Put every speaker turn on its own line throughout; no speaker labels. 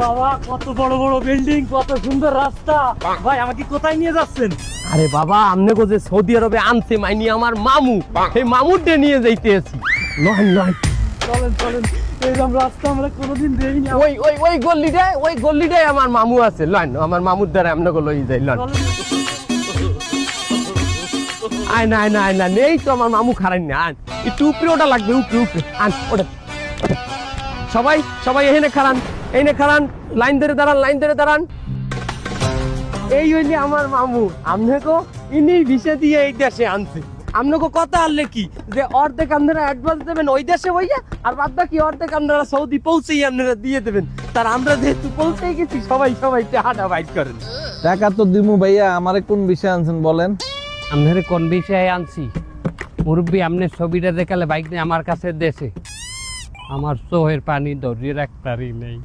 বাবা, কত বড় বড় বিল্ডিং, কত সুন্দর রাস্তা। ভাই আমাকে কোথায় নিয়ে যাচ্ছেন?
আরে বাবা, আমনে গো যে সৌদি আরবে আনছে মাইনি আমার মামু, এই মামুরটা নিয়ে যাইতে আছি। নয় নয়,
চলেন চলেন, এইরকম রাস্তা আমরা কোনোদিন দেখিনি।
ওই গল্লিটাই আমার মামু আছে। লয় আমার মামুর দ্বারা আমনে গো লই যাই। লয় আয় না আয় না আয় না, নেই তো আমার মামু খারাই না। আন একটু উপরে ওটা লাগবে, উপরে উপরে আন ওটা। সবাই সবাই এখানে খারান, এইনে খারান, লাইন ধরে দাঁড়ান, লাইন ধরে দাঁড়ান। এই হইলে আমার মামু। আমনেকো ইনি ভিসা দিয়ে এই দেশে আনছে। আমনেকো কথা আনলে কি যে অর্ধেক আপনারা অ্যাডভান্স দেবেন ওই দেশে হইয়া, আর বাদ বাকি অর্ধেক আপনারা সৌদি পৌঁছেই আপনারা দিয়ে দেবেন। তার আমরা যেহেতু পৌঁছেই গেছি, সবাই সবাই টাকাটা বাইট করেন।
টাকা তো দিমু ভাইয়া, আমারে কোন বিষয় আনছেন বলেন?
আপনারে কোন বিষয়ে আনছি মুরব্বী? আপনার ছবিটা দেখালে বাইক নিয়ে আমার কাছে দেশে আমার চোহের পানি ধরিয়ে রাখতারই নেই।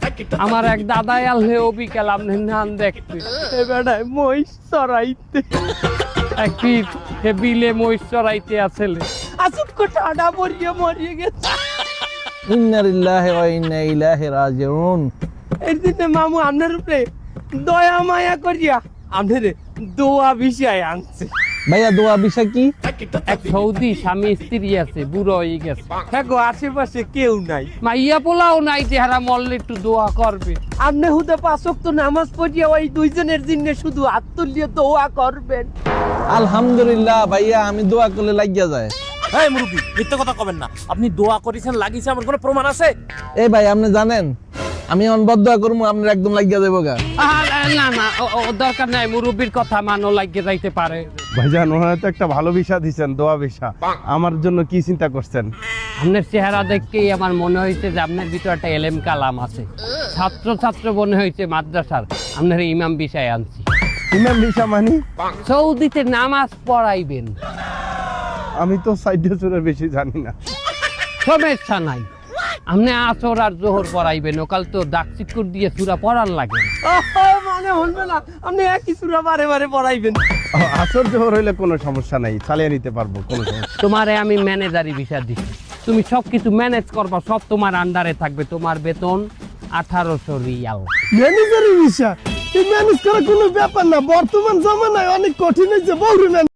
আমার এক দাদাই আলহে ও বিকাল আপনি নান দেখতে বেড়ায় মহিষ চড়াইতে, কি বিলে মহিষ চড়াইতে আসলে আসুক টাডা মরিয়ে মরিয়ে গেছে।
ইন্না লিল্লাহি ওয়া ইন্না ইলাইহি রাজিউন।
এর দিনে মামু আপনার উপরে দয়া মায়া করিয়া আপনার দোয়া বিষয় আনছে।
ভাইয়া দোয়া বিষয় কি?
এক সৌদি স্বামী স্ত্রী আছে, বুড়ো হয়ে গেছে। হ্যাঁ গো, আশেপাশে কেউ নাই, মাইয়া পোলাও নাই যে হারা মরলে একটু দোয়া করবে। আপনি হুদে 5 ওয়াক্ত নামাজ পড়িয়া ওই দুইজনের জন্য শুধু হাত তুলিয়ে দোয়া করবেন।
আলহামদুলিল্লাহ ভাইয়া, আমি দোয়া করলে লাগিয়া যায়।
এই মুরব্বি, মিথ্যা কথা কবেন না। আপনি দোয়া করেছেন, লাগিয়েছে, আমার কোনো প্রমাণ আছে?
এই ভাই, আপনি জানেন আমি এমন বদদোয়া করবো আপনার একদম লাগিয়া যাবো গা।
না না, ও দরকার নাই, মুরব্বির কথা মানো, লাগিয়ে যাইতে পারে।
ভাইজান, ওনারা তো একটা ভালো ভিসা দিচ্ছেন, দোয়া ভিসা। আমার জন্য কি চিন্তা করছেন?
আপনার চেহারা দেখেই আমার মনে হয়েছে যে আপনার ভিতরে একটা এলেম কালাম আছে। ছাত্র ছাত্র মনে হয়েছে মাদ্রাসার। আপনার ইমাম বিষয় আনছি।
ইমাম ভিসা মানে?
সৌদিতে নামাজ পড়াইবেন।
আমি তো সাইডে চুরের বেশি জানি না।
সমস্যা নাই, আপনি আসর আর জোহর পড়াইবেন। ওকাল তো দাগ চিকুর দিয়ে চূড়া পড়ার লাগে মানে হলবে না, আপনি একই চূড়া বারে বারে পড়াইবেন।
আসর জোহর হইলে কোনো সমস্যা নাই, চালিয়ে নিতে পারবো, কোনো সমস্যা।
তোমারে আমি ম্যানেজারি বিষয় দিচ্ছি, তুমি সবকিছু ম্যানেজ করবা, সব তোমার আন্ডারে থাকবে। তোমার বেতন 1800 রিয়াল।
ম্যানেজারি ভিসা, এই ম্যানেজ করা কোনো ব্যাপার না। বর্তমান জামানায় অনেক কঠিন হয়েছে।